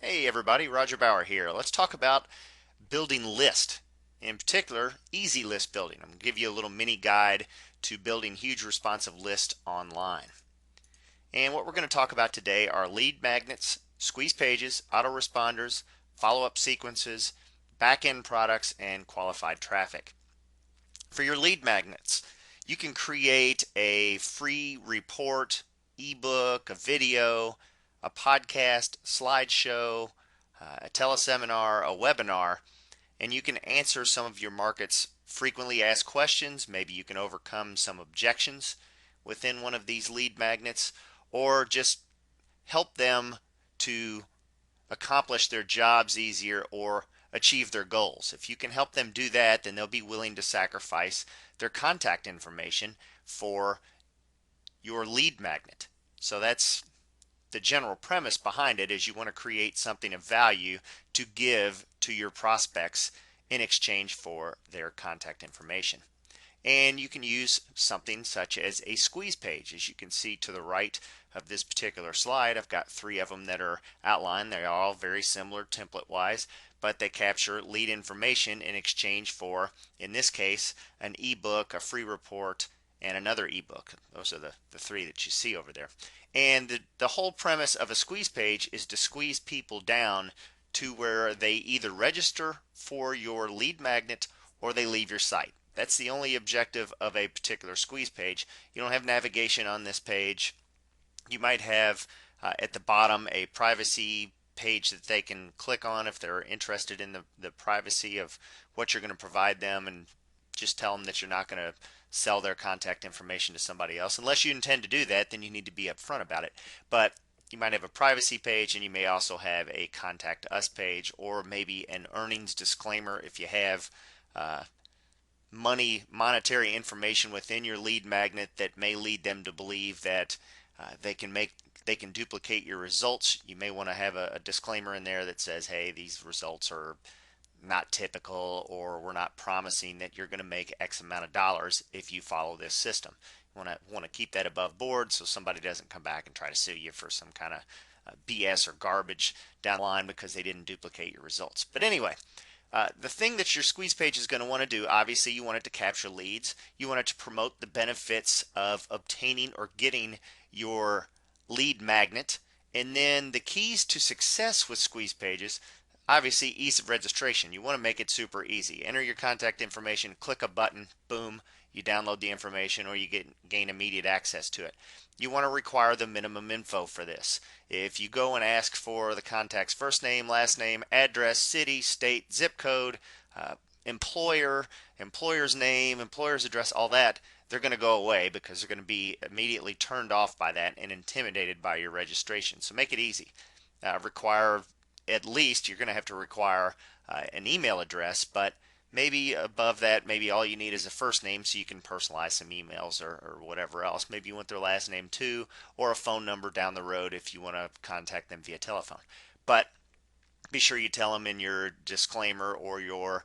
Hey everybody, Roger Bauer here. Let's talk about building list. In particular, easy list building. I'm going to give you a little mini guide to building huge responsive lists online. And what we're going to talk about today are lead magnets, squeeze pages, autoresponders, follow-up sequences, back-end products, and qualified traffic. For your lead magnets, you can create a free report, ebook, a video, a podcast, slideshow, a teleseminar, a webinar, and you can answer some of your market's frequently asked questions. Maybe you can overcome some objections within one of these lead magnets, or just help them to accomplish their jobs easier or achieve their goals. If you can help them do that, then they'll be willing to sacrifice their contact information for your lead magnet. So that's the general premise behind it, is you want to create something of value to give to your prospects in exchange for their contact information. And you can use something such as a squeeze page. As you can see to the right of this particular slide, I've got three of them that are outlined. They're all very similar template wise, but they capture lead information in exchange for, in this case, an ebook, a free report, and another ebook. Those are the three that you see over there. And the whole premise of a squeeze page is to squeeze people down to where they either register for your lead magnet or they leave your site. That's the only objective of a particular squeeze page. You don't have navigation on this page. You might have at the bottom a privacy page that they can click on if they're interested in the privacy of what you're going to provide them, and just tell them that you're not going to sell their contact information to somebody else. Unless you intend to do that, then you need to be upfront about it. But you might have a privacy page, and you may also have a contact us page, or maybe an earnings disclaimer if you have monetary information within your lead magnet that may lead them to believe that they can duplicate your results. You may want to have a disclaimer in there that says, hey, these results are not typical, or we're not promising that you're going to make X amount of dollars if you follow this system. You want to keep that above board so somebody doesn't come back and try to sue you for some kind of BS or garbage down the line because they didn't duplicate your results. But anyway, the thing that your squeeze page is going to want to do, obviously you want it to capture leads. You want it to promote the benefits of obtaining or getting your lead magnet. And then the keys to success with squeeze pages, obviously ease of registration. You want to make it super easy. Enter your contact information, click a button, boom, you download the information, or you gain immediate access to it. You want to require the minimum info for this. If you go and ask for the contact's first name, last name, address, city, state, zip code, employer, employer's name, employer's address, all that, they're going to go away because they're going to be immediately turned off by that and intimidated by your registration. So make it easy. Require, at least you're going to have to require an email address, but maybe above that, maybe all you need is a first name so you can personalize some emails or whatever else. Maybe you want their last name too, or a phone number down the road if you want to contact them via telephone. But be sure you tell them in your disclaimer or your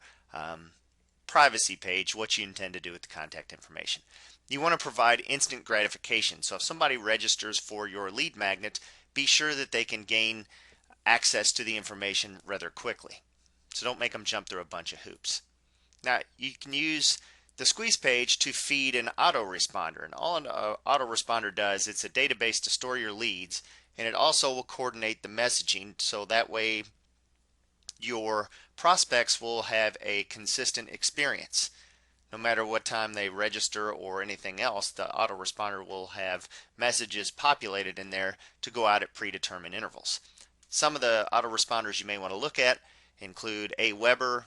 privacy page what you intend to do with the contact information. You want to provide instant gratification. So if somebody registers for your lead magnet, be sure that they can gain access to the information rather quickly. So don't make them jump through a bunch of hoops. Now you can use the squeeze page to feed an autoresponder, and all an autoresponder does, it's a database to store your leads, and it also will coordinate the messaging so that way your prospects will have a consistent experience. No matter what time they register or anything else, the autoresponder will have messages populated in there to go out at predetermined intervals. Some of the autoresponders you may want to look at include Aweber,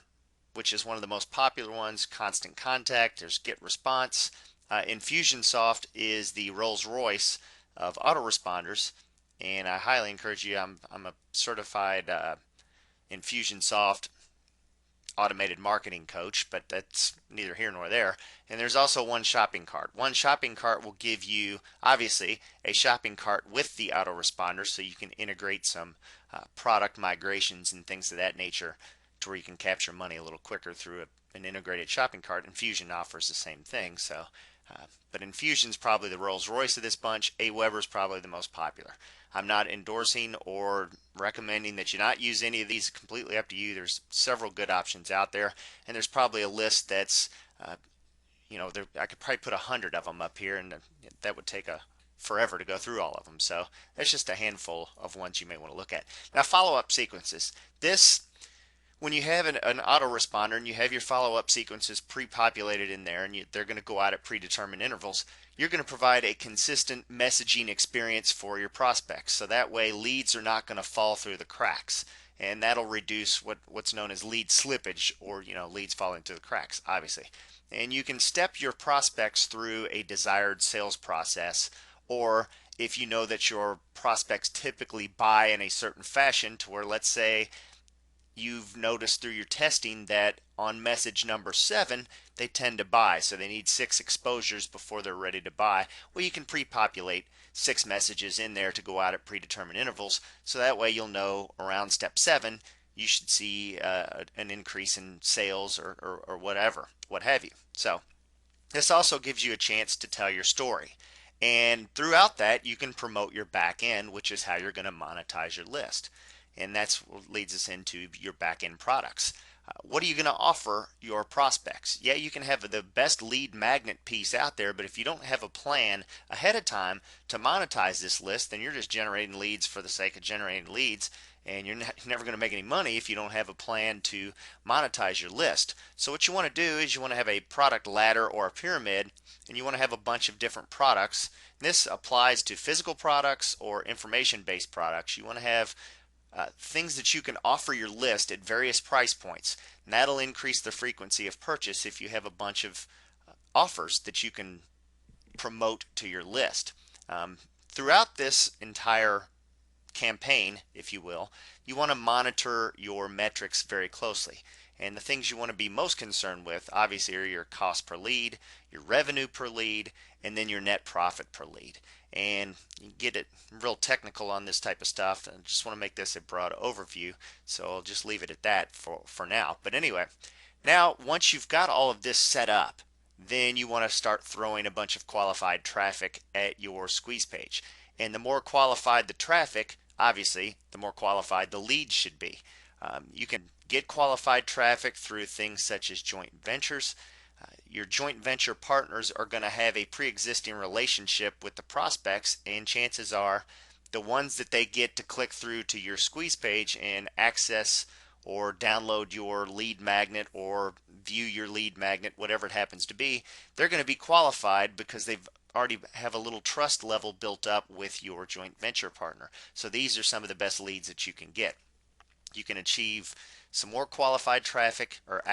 which is one of the most popular ones, Constant Contact, there's GetResponse. Infusionsoft is the Rolls-Royce of autoresponders, and I highly encourage you. I'm a certified Infusionsoft automated marketing coach, but that's neither here nor there. And there's also One Shopping Cart. One Shopping Cart will give you, obviously, a shopping cart with the autoresponder so you can integrate some product migrations and things of that nature to where you can capture money a little quicker through an integrated shopping cart. Infusion offers the same thing, so But Infusion's probably the Rolls Royce of this bunch. AWeber's probably the most popular. I'm not endorsing or recommending that you not use any of these. Completely up to you. There's several good options out there, and there's probably a list that's, I could probably put 100 of them up here, and that would take a forever to go through all of them. So that's just a handful of ones you may want to look at. Now, follow-up sequences. This when you have an autoresponder and you have your follow-up sequences pre-populated in there and they're going to go out at predetermined intervals, you're going to provide a consistent messaging experience for your prospects. So that way leads are not going to fall through the cracks. And that'll reduce what's known as lead slippage, or leads falling through the cracks, obviously. And you can step your prospects through a desired sales process, or if you know that your prospects typically buy in a certain fashion, to where, let's say, you've noticed through your testing that on message number 7 they tend to buy, so they need 6 exposures before they're ready to buy. Well, you can pre-populate 6 messages in there to go out at predetermined intervals, so that way you'll know around step 7 you should see an increase in sales, or what have you. So this also gives you a chance to tell your story, and throughout that you can promote your back end, which is how you're going to monetize your list. And that's what leads us into your back end products. What are you going to offer your prospects? Yeah, you can have the best lead magnet piece out there, but if you don't have a plan ahead of time to monetize this list, then you're just generating leads for the sake of generating leads, and you're never going to make any money if you don't have a plan to monetize your list. So what you want to do is you want to have a product ladder or a pyramid, and you want to have a bunch of different products. This applies to physical products or information-based products. You want to have things that you can offer your list at various price points, and that'll increase the frequency of purchase if you have a bunch of offers that you can promote to your list. Throughout this entire campaign, if you will, you want to monitor your metrics very closely. And the things you want to be most concerned with, obviously, are your cost per lead, your revenue per lead, and then your net profit per lead. And you get it real technical on this type of stuff. I just want to make this a broad overview, so I'll just leave it at that for now. But anyway, now once you've got all of this set up, then you want to start throwing a bunch of qualified traffic at your squeeze page. And the more qualified the traffic, obviously, the more qualified the leads should be. You can get qualified traffic through things such as joint ventures. Your joint venture partners are going to have a pre-existing relationship with the prospects, and chances are the ones that they get to click through to your squeeze page and access or download your lead magnet or view your lead magnet, whatever it happens to be, they're going to be qualified because they've already have a little trust level built up with your joint venture partner. So these are some of the best leads that you can get. You can achieve some more qualified traffic, or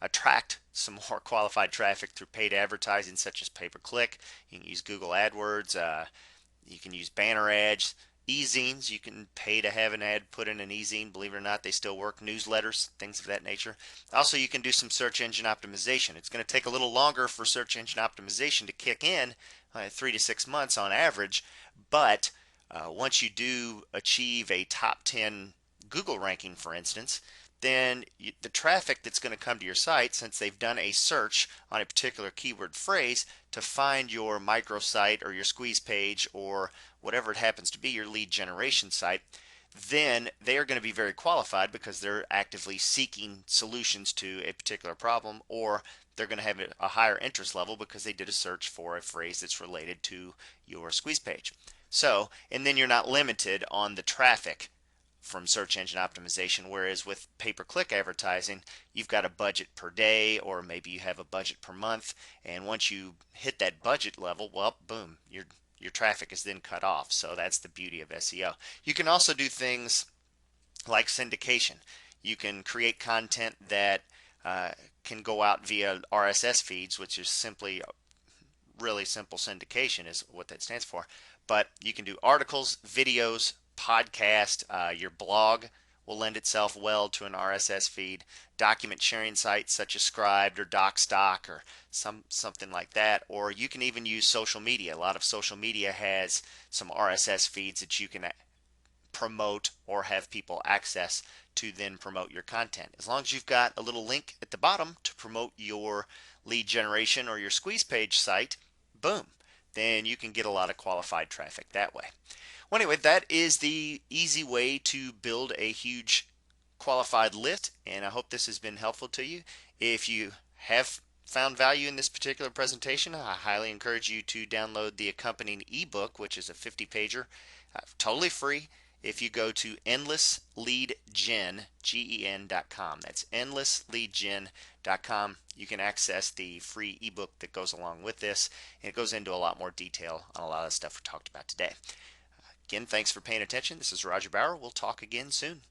attract some more qualified traffic through paid advertising such as pay-per-click. You can use Google AdWords. You can use banner ads. E-zines, you can pay to have an ad put in an e-zine. Believe it or not, they still work. Newsletters, things of that nature. Also, you can do some search engine optimization. It's going to take a little longer for search engine optimization to kick in, 3 to 6 months on average, but once you do achieve a top 10 Google ranking, for instance, then the traffic that's going to come to your site, since they've done a search on a particular keyword phrase to find your microsite or your squeeze page or whatever it happens to be, your lead generation site, then they are going to be very qualified because they're actively seeking solutions to a particular problem, or they're going to have a higher interest level because they did a search for a phrase that's related to your squeeze page. So, and then you're not limited on the traffic from search engine optimization, whereas with pay-per-click advertising, you've got a budget per day, or maybe you have a budget per month, and once you hit that budget level, well, boom, your traffic is then cut off. So that's the beauty of SEO. You can also do things like syndication. You can create content that can go out via RSS feeds, which is simply really simple syndication is what that stands for. But you can do articles, videos, podcast, your blog will lend itself well to an RSS feed. Document sharing sites such as Scribd or DocStock or something like that. Or you can even use social media. A lot of social media has some RSS feeds that you can promote or have people access to then promote your content. As long as you've got a little link at the bottom to promote your lead generation or your squeeze page site, boom, then you can get a lot of qualified traffic that way. Well, anyway, that is the easy way to build a huge qualified list, and I hope this has been helpful to you. If you have found value in this particular presentation, I highly encourage you to download the accompanying ebook, which is a 50-pager, totally free. If you go to endlessleadgen.com, that's endlessleadgen.com, you can access the free ebook that goes along with this, and it goes into a lot more detail on a lot of the stuff we talked about today. Again, thanks for paying attention. This is Roger Bauer. We'll talk again soon.